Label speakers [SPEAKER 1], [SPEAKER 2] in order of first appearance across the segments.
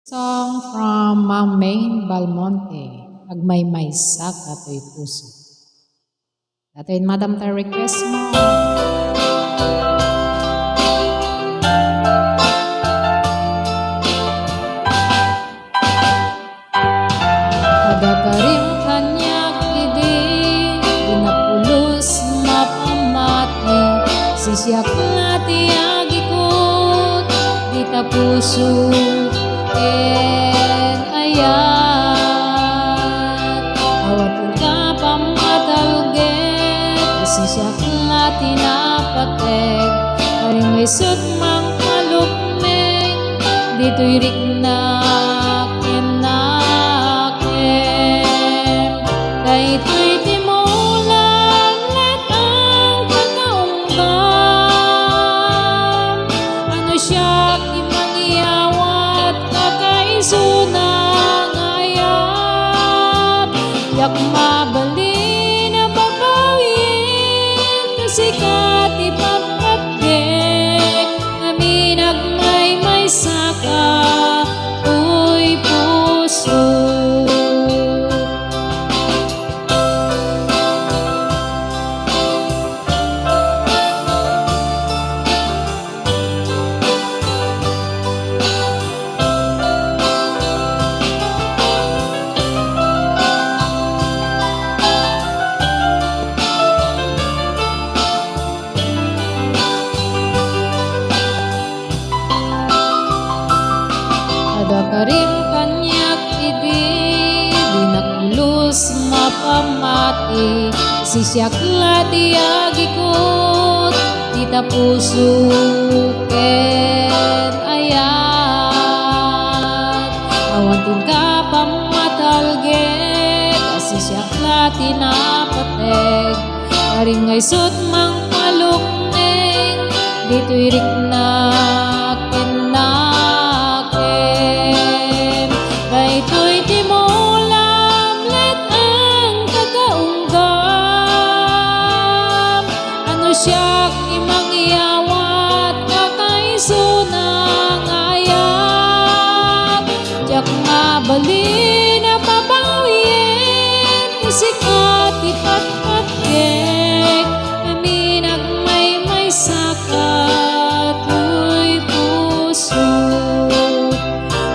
[SPEAKER 1] Song from Ma'am Maine Balmonte, Agmaymaysa Katoy Puso. Datin Madam ta request mo. Ada karim kanyak idi, dinapulos mapamati, sisyak ngati agikot, dita puso en ayat. Awat ka pamatalget, sisyak ngati napatek, karing isot mang malukmeng, dito'y riknak ito'y timulan at ang kakaunggam. Ano siya kimangiyawat kakaisunang ayat. Yak mabali na papawin kasikat ipapagdek. Amin agmay saka uy puso. Ada karing kanyak idi, dinakulos mapamati, sisyak lati agikot, dita puso ken ayat. Awantin ka pamatalget, sisyak lati napatek, karing ngaysot mang malukneng, dito'y riknak ito'y timulam let ang kakaunggam. Ano siyak imangyawat kakaisunang ayat. Diyak mabali na papawin kasikat ipatpatgek. Amin agmay sakat uy puso.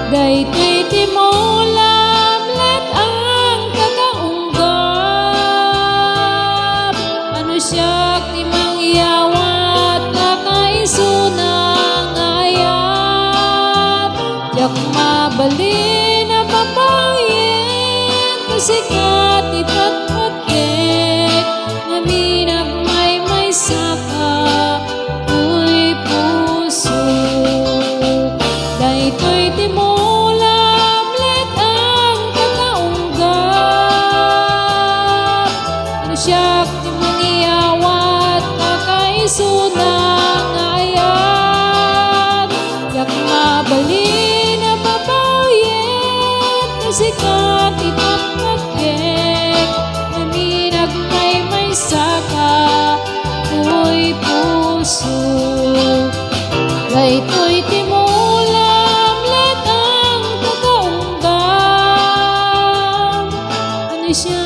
[SPEAKER 1] Dayto'y timulam let ang kakaunggam. Ano siyak timangyawat kakaisunang ayat. Diyak mabali na papawin kasikat ipatpatgek. Amin agmay saka uy puso. Dayto'y timulam let ang kakaunggam. Ano siyak timangyawat kakaisunang ayat. Yak mabali na papawin kasikat ipapagdek. Amin agmay saka uy puso. Dayto'y timulam let ang kakaunggam. Ano siya